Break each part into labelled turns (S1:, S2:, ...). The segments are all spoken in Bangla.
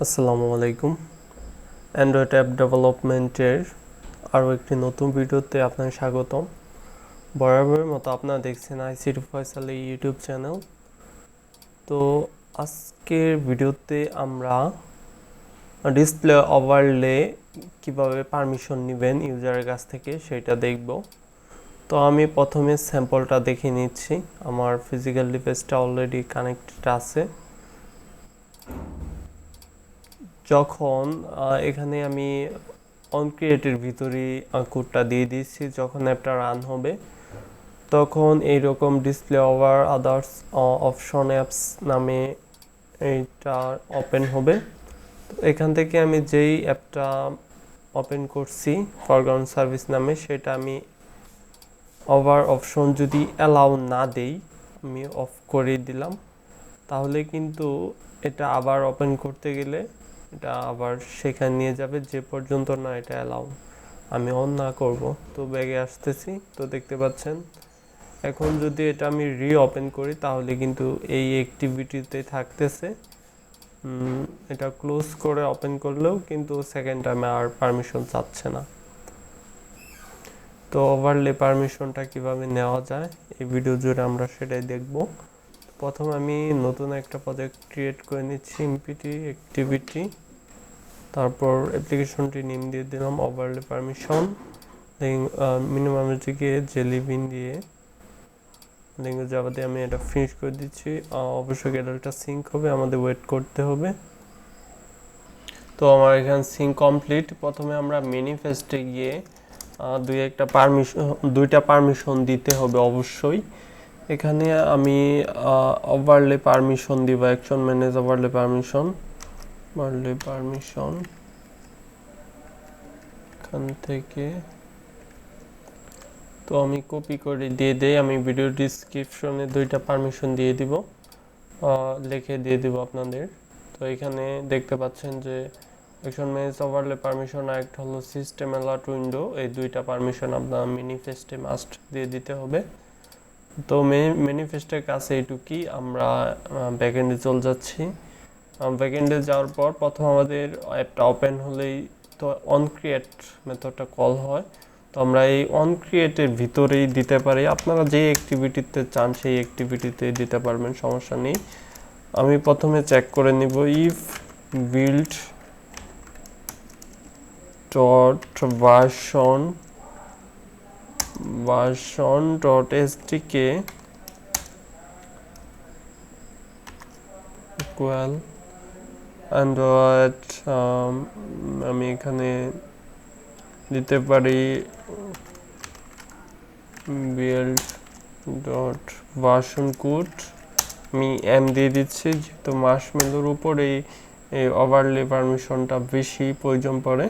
S1: আসসালামু আলাইকুম। অ্যান্ড্রয়েড অ্যাপ ডেভেলপমেন্টের আরও একটি নতুন ভিডিওতে আপনাকে স্বাগতম। বরাবরের মতো আপনারা দেখছেন আইসিটি ফয়সাল এই ইউটিউব চ্যানেল। তো আজকের ভিডিওতে আমরা ডিসপ্লে ওভারলে কিভাবে পারমিশন নেবেন ইউজারের কাছ থেকে সেটা দেখব। তো আমি প্রথমে স্যাম্পলটা দেখে নিচ্ছি। আমার ফিজিক্যাল ডিভাইসটা অলরেডি কানেক্টেড আছে। যখন এখানে আমি অন ক্রিয়েটের ভিতরে কোডটা দিয়ে দিচ্ছি, যখন অ্যাপটা রান হবে তখন এইরকম display over others option apps নামে এইটা ওপেন হবে। তো এখান থেকে আমি যেই অ্যাপটা ওপেন করছি ফরগ্রাউন্ড সার্ভিস নামে, সেটা আমি ওভার অপশন যদি অ্যালাউ না দেই, আমি অফ করে দিলাম, তাহলে কিন্তু এটা আবার ওপেন করতে গেলে এটা আবার সেখানে নিয়ে যাবে যে পর্যন্ত না এটা অ্যালাউ আমি অন না করব। তো ব্যাগে আসতেছি, তো দেখতে পাচ্ছেন এখন যদি এটা আমি রিওপেন করি তাহলে কিন্তু এই অ্যাক্টিভিটিতে থাকতেছে। এটা ক্লোজ করে ওপেন করলেও কিন্তু সেকেন্ড টাইমে আর পারমিশন চাচ্ছে না। তো ওভারলে পারমিশনটা কিভাবে নেওয়া যায় এই ভিডিও জুড়ে আমরা সেটাই দেখব। প্রথম আমি নতুন একটা প্রজেক্ট ক্রিয়েট করে নিচ্ছি, এমপিটি অ্যাক্টিভিটি, তারপর অ্যাপ্লিকেশনটি নেম দিয়ে দিলাম ওভারলে পারমিশন, মিনিমাম থেকে জেলিবিন দিয়ে ল্যাঙ্গুয়েজ জাভা দিয়ে আমি এটা ফিনিশ করে দিচ্ছি। অবশ্যই এটা সিঙ্ক হবে, আমাদের ওয়েট করতে হবে। তো আমার এখানে সিঙ্ক কমপ্লিট। প্রথমে আমরা ম্যানিফেস্টে গিয়ে দুইটা পারমিশন দিতে হবে অবশ্যই। এখানে আমি ওভারলে পারমিশন দিব, অ্যাকশন ম্যানেজ ওভারলে পারমিশন এখান থেকে। তো আমি কপি করে দিয়ে দেই, আমি ভিডিও ডিসক্রিপশনে দুইটা পারমিশন দিয়ে দিব, লিখে দিয়ে দিব আপনাদের। তো এখানে দেখতে পাচ্ছেন যে অ্যাকশন ম্যানেজ ওভারলে পারমিশন আর একটা হলো সিস্টেম অ্যালার্ট উইন্ডো, এই দুইটা পারমিশন আপনার ম্যানিফেস্টে মাস্ট দিয়ে দিতে হবে। তো ম্যানিফেস্টের কাছে এইটুকুই। আমরা ব্যাকএন্ডে চলে যাচ্ছি। ব্যাকএন্ডে যাওয়ার পর প্রথম আমাদের অ্যাপটা ওপেন হলেই তো অন ক্রিয়েট মেথডটা কল হয়। তো আমরা এই অন ক্রিয়েটের ভিতরেই দিতে পারি, আপনারা যে অ্যাক্টিভিটিতে চান সেই অ্যাক্টিভিটিতে দিতে পারবেন, সমস্যা নেই। আমি প্রথমে চেক করে নিব if build dot version dot SDK equal Android, আমি এখানে দিতে পারি বিল্ড ডট ভার্সন কোড, আমি এম দিয়ে দিচ্ছি যেহেতু মার্শমেলোর উপর এই ওভারলে পারমিশনটা বেশি প্রয়োজন পড়ে।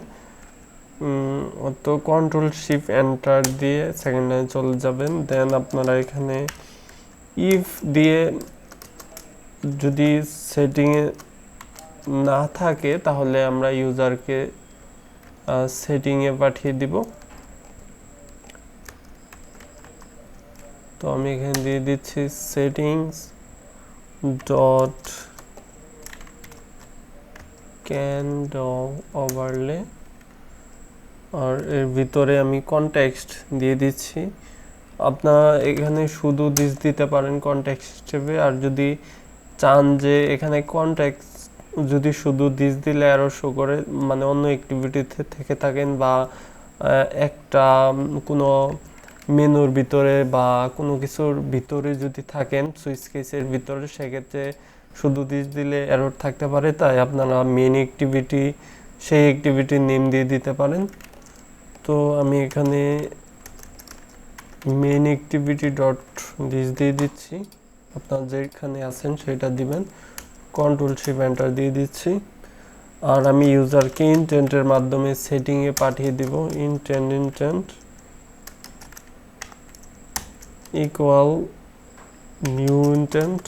S1: তো কন্ট্রোল শিফট এন্টার দিয়ে সেকেন্ড লাইনে চলে যাবেন। দেন আপনারা এখানে ইফ দিয়ে যদি সেটিংয়ে না থাকে তাহলে আমরা ইউজারকে সেটিংয়ে পাঠিয়ে দিব। তো আমি এখানে দিয়ে দিচ্ছি সেটিংস ডট ক্যান ওভারলে, আর এর ভিতরে আমি কনটেক্সট দিয়ে দিচ্ছি। আপনারা এখানে শুধু দিস দিতে পারেন কনটেক্সট হিসেবে, আর যদি চান যে এখানে কনটেক্সট যদি শুধু দিস দিলে এরর শো করে, মানে অন্য অ্যাক্টিভিটিতে থেকে থাকেন বা একটা কোনো মেনুর ভিতরে বা কোনো কিছুর ভিতরে যদি থাকেন সুইচ কেসের ভিতরে, সেক্ষেত্রে শুধু দিস দিলে এরর থাকতে পারে। তাই আপনারা মেন অ্যাক্টিভিটি সেই অ্যাক্টিভিটির নেম দিয়ে দিতে পারেন। তো আমি এখানে মেন অ্যাক্টিভিটি ডট দিস দিয়ে দিচ্ছি, আপনারা যেখানে আছেন সেটা দিবেন। কন্ট্রোল শিফট এন্টার দিয়ে দিচ্ছি। আর আমি ইউজারকে ইনটেন্টের মাধ্যমে সেটিংয়ে পাঠিয়ে দিব, ইনটেন্ট ইকুয়াল নিউ ইনটেন্ট।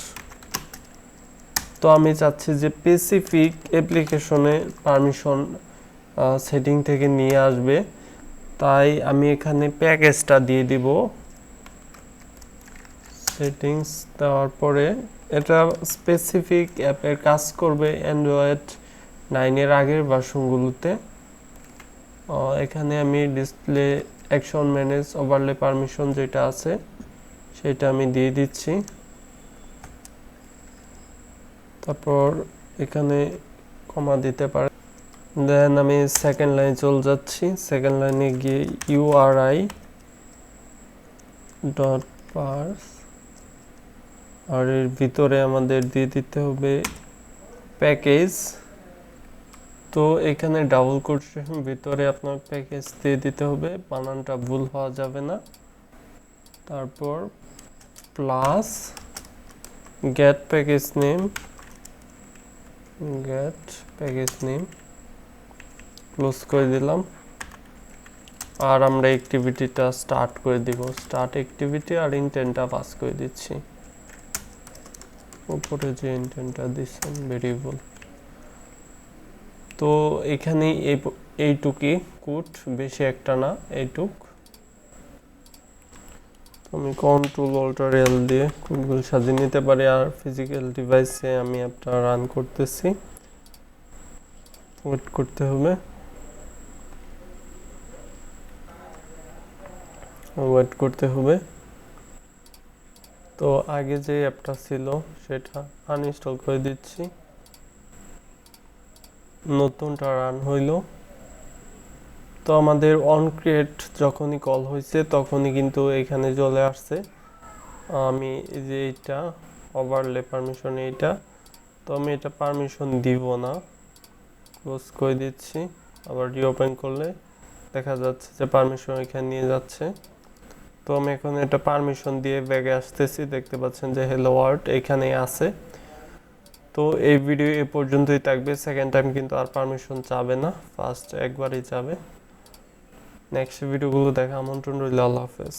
S1: তো আমি চাচ্ছি যে স্পেসিফিক অ্যাপ্লিকেশনে পারমিশন সেটিং থেকে নিয়ে আসবে, তাই আমি এখানে প্যাকেজটা দিয়ে দিব সেটিংস দেওয়ার পরে। এটা স্পেসিফিক অ্যাপের কাজ করবে অ্যান্ড্রয়েড 9 এর আগের ভার্সনগুলোতে। এখানে আমি display action manage overlay permission যেটা আছে সেটা আমি দিয়ে দিচ্ছি। তারপর এখানে কমা দিতে পারে। দেন আমি সেকেন্ড লাইনে চলে যাচ্ছি। সেকেন্ড লাইনে গিয়ে URI ডট পার্স, আর এর ভিতরে আমাদের দিয়ে দিতে হবে প্যাকেজ। তো এখানে ডাবল কোটেশন ভিতরে আপনার প্যাকেজ দিয়ে দিতে হবে, বানানটা ভুল হওয়া যাবে না। তারপর plus get package name, close করে দিলাম। আর আমরা অ্যাক্টিভিটিটা স্টার্ট করে দিব, স্টার্ট অ্যাক্টিভিটি, আর ইন্টেন্টটা পাস করে দিচ্ছি। উপরে যে ইন্টেন্টটা দিচ্ছেন ভেরিয়েবল। তো এখানে এইটুকুই কোড, বেশি একটা না, এইটুক। আমি কন্ট্রোল অল্টার এল দিয়ে কোডগুলো সাজিয়ে নিতে পারি। আর ফিজিক্যাল ডিভাইসে আমি একটা রান করতেছি, ওয়েট করতে হবে, তো আগে যে অ্যাপটা ছিল সেটা আনইনস্টল করে দিচ্ছি, নতুনটা রান হইল। তো আমাদের অন ক্রিয়েট যখনই কল হয়েছে তখনই কিন্তু এখানে চলে আসছে। আমি এই যে এইটা ওভারলে পারমিশন, এইটা তো আমি এটা পারমিশন দিব না, ক্লোজ করে দিচ্ছি। আবার রিওপেন করলে দেখা যাচ্ছে যে পারমিশন এখানে নিয়ে যাচ্ছে। তো আমি এখন এটা পারমিশন দিয়ে ব্যাগে আসতেছি, দেখতে পাচ্ছেন যে হ্যালো ওয়ার্ল্ড এখানে আছে। তো এই ভিডিও এ পর্যন্তই থাকবে, সেকেন্ড টাইম কিন্তু আর পারমিশন চাবে না, ফার্স্ট একবারই চাবে। নেক্সট ভিডিওগুলো দেখা আমন্ত্রণ রইল। আল্লাহ হাফেজ।